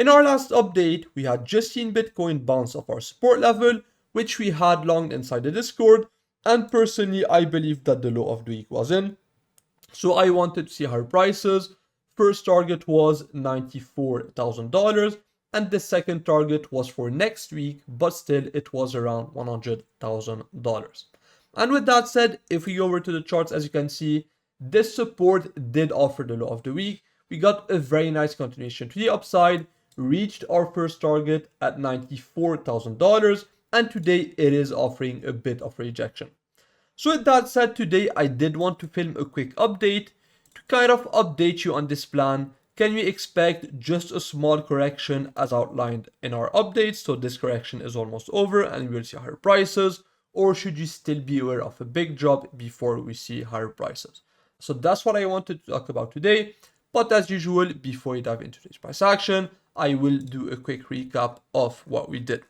In our last update, we had just seen Bitcoin bounce off our support level, which we had longed inside the Discord, and personally, I believe that the low of the week was in. So I wanted to see higher prices. First target was $94,000, and the second target was for next week, but still it was around $100,000. And with that said, if we go over to the charts, as you can see, this support did offer the low of the week. We got a very nice continuation to the upside, reached our first target at $94,000, and today it is offering a bit of rejection. So with that said, today I did want to film a quick update to kind of update you on this plan. Can we expect just a small correction as outlined in our updates? So this correction is almost over and we will see higher prices, or should you still be aware of a big drop before we see higher prices? So that's what I wanted to talk about today. But as usual, before we dive into today's price action, I will do a quick recap of what we did.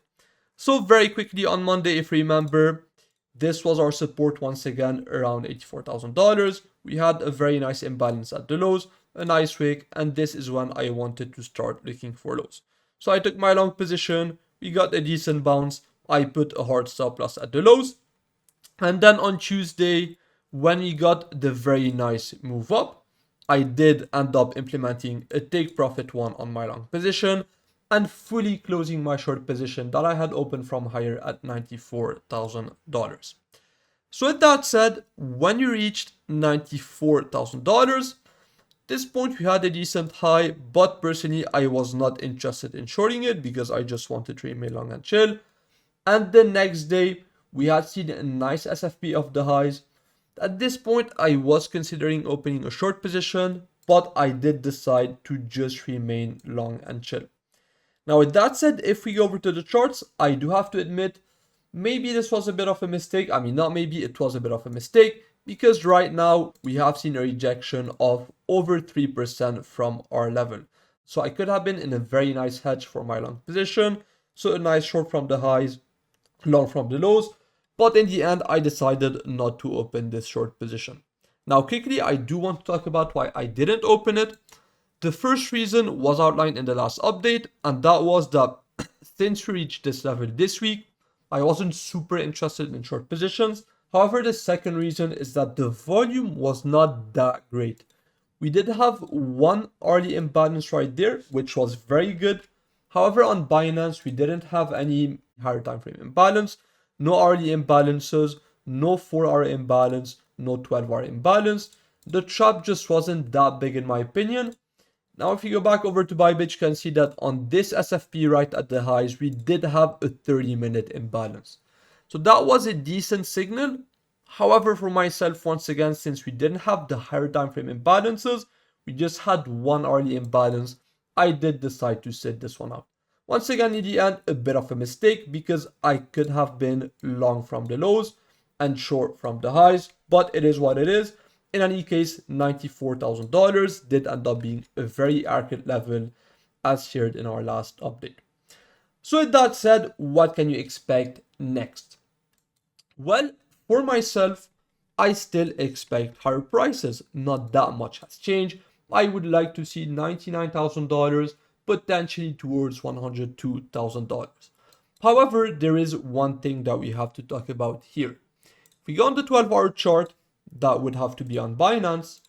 So very quickly on Monday, if you remember, this was our support once again around $84,000. We had a very nice imbalance at the lows, a nice wick, and this is when I wanted to start looking for lows. So I took my long position, we got a decent bounce, I put a hard stop loss at the lows, and then on Tuesday, when we got the very nice move up, I did end up implementing a take profit one on my long position and fully closing my short position that I had opened from higher at $94,000. So with that said, when you reached $94,000, this point we had a decent high, but personally I was not interested in shorting it because I just wanted to remain long and chill. And the next day we had seen a nice SFP of the highs. At this point I was considering opening a short position, but I did decide to just remain long and chill. Now with that said, if we go over to the charts, I do have to admit, maybe this was a bit of a mistake. I mean, not maybe, it was a bit of a mistake because right now we have seen a rejection of over 3% from our level. So I could have been in a very nice hedge for my long position. So a nice short from the highs, long from the lows. But in the end, I decided not to open this short position. Now quickly, I do want to talk about why I didn't open it. The first reason was outlined in the last update, and that was that since we reached this level this week, I wasn't super interested in short positions. However, the second reason is that the volume was not that great. We did have one early imbalance right there, which was very good. However, on Binance, we didn't have any higher time frame imbalance, no early imbalances, no 4-hour imbalance, no 12-hour imbalance. The trap just wasn't that big in my opinion. Now, if you go back over to Bybit, you can see that on this SFP right at the highs, we did have a 30-minute imbalance. So that was a decent signal. However, for myself, once again, since we didn't have the higher time frame imbalances, we just had one early imbalance, I did decide to sit this one out. Once again, in the end, a bit of a mistake because I could have been long from the lows and short from the highs, but it is what it is. In any case, $94,000 did end up being a very accurate level as shared in our last update. So with that said, what can you expect next? Well, for myself, I still expect higher prices. Not that much has changed. I would like to see $99,000, potentially towards $102,000. However, there is one thing that we have to talk about here. If we go on the 12-hour chart, that would have to be on Binance.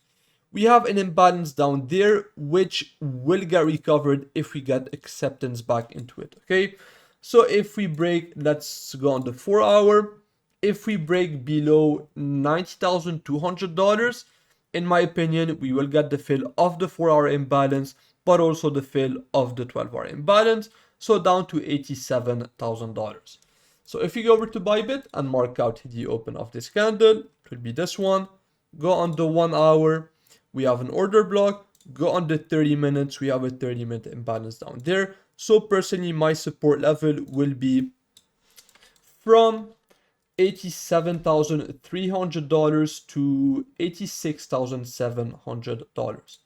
We have an imbalance down there, which will get recovered if we get acceptance back into it, okay? So if we break, let's go on the 4-hour. If we break below $90,200, in my opinion, we will get the fill of the 4-hour imbalance, but also the fill of the 12-hour imbalance. So down to $87,000. So if you go over to Bybit and mark out the open of this candle, it will be this one. Go on the 1 hour, we have an order block. Go on the 30 minutes, we have a 30-minute imbalance down there. So personally, my support level will be from $87,300 to $86,700.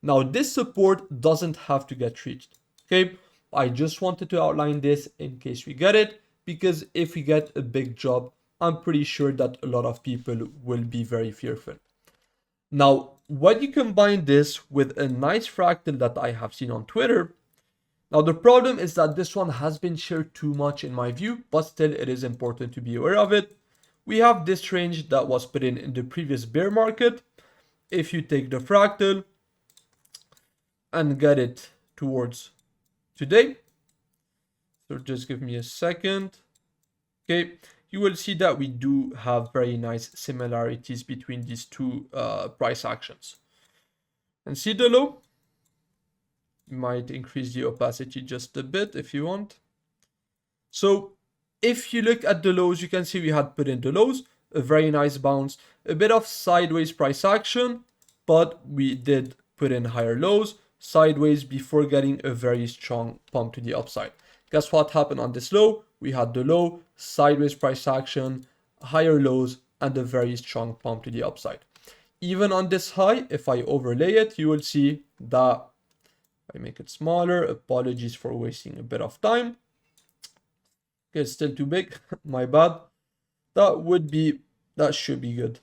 Now this support doesn't have to get reached, okay? I just wanted to outline this in case we get it, because if we get a big drop, I'm pretty sure that a lot of people will be very fearful. Now, when you combine this with a nice fractal that I have seen on Twitter, Now the problem is that this one has been shared too much in my view, but still it is important to be aware of it. We have this range that was put in the previous bear market. If you take the fractal and get it towards today, so just give me a second. Okay, you will see that we do have very nice similarities between these two price actions. And see the low? You might increase the opacity just a bit if you want. So if you look at the lows, you can see we had put in the lows, a very nice bounce, a bit of sideways price action, but we did put in higher lows, sideways before getting a very strong pump to the upside. Guess what happened on this low? We had the low, sideways price action, higher lows, and a very strong pump to the upside. Even on this high, if I overlay it, you will see that I make it smaller. Apologies for wasting a bit of time. Okay, it's still too big. My bad. That should be good.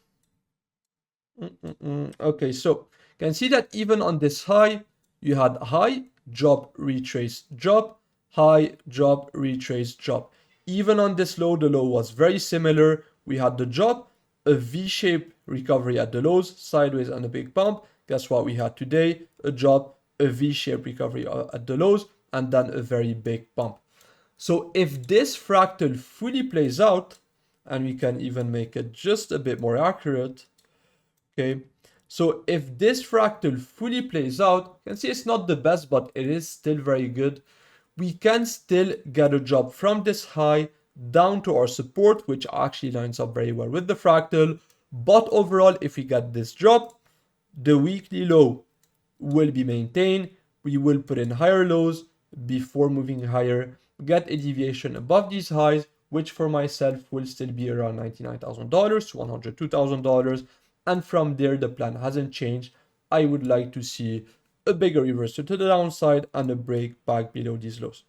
Okay, so you can see that even on this high, you had high, drop, retrace, drop, high, drop, retrace, drop. Even on this low, the low was very similar. We had the drop, a V-shaped recovery at the lows, sideways and a big pump. Guess what we had today? A drop, a V-shaped recovery at the lows, and then a very big pump. So if this fractal fully plays out, and we can even make it just a bit more accurate, okay? So if this fractal fully plays out, you can see it's not the best, but it is still very good. We can still get a drop from this high down to our support, which actually lines up very well with the fractal. But overall, if we get this drop, the weekly low will be maintained. We will put in higher lows before moving higher, get a deviation above these highs, which for myself will still be around $99,000 to $102,000. And from there, the plan hasn't changed. I would like to see a bigger reversal to the downside and a break back below these lows.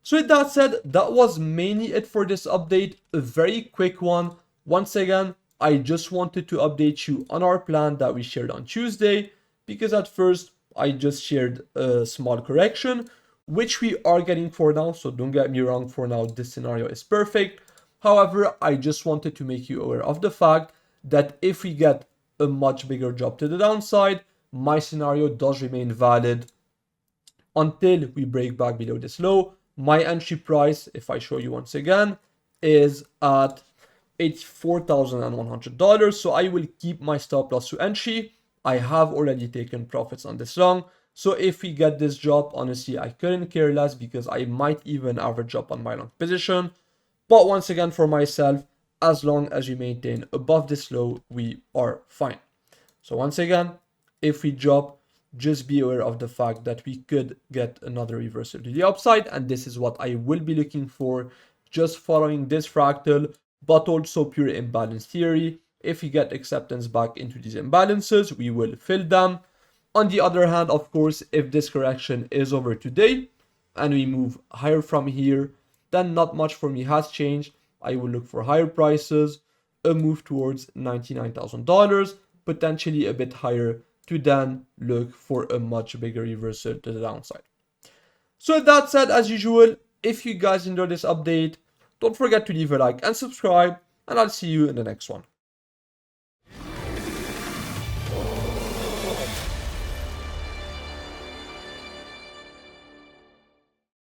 So with that said, that was mainly it for this update. A very quick one. Once again, I just wanted to update you on our plan that we shared on Tuesday, because at first I just shared a small correction, which we are getting for now. So don't get me wrong, for now this scenario is perfect. However, I just wanted to make you aware of the fact that if we get a much bigger drop to the downside, my scenario does remain valid until we break back below this low. My entry price, if I show you once again, is at $84,100. So I will keep my stop loss to entry. I have already taken profits on this long. So if we get this drop, honestly, I couldn't care less, because I might even average up on my long position. But once again, for myself, as long as we maintain above this low, we are fine. So once again, if we drop, just be aware of the fact that we could get another reversal to the upside, and this is what I will be looking for, just following this fractal, but also pure imbalance theory. If we get acceptance back into these imbalances, we will fill them. On the other hand, of course, if this correction is over today and we move higher from here, then not much for me has changed. I will look for higher prices, a move towards $99,000, potentially a bit higher, to then look for a much bigger reversal to the downside. So with that said, as usual, if you guys enjoyed this update, don't forget to leave a like and subscribe, and I'll see you in the next one.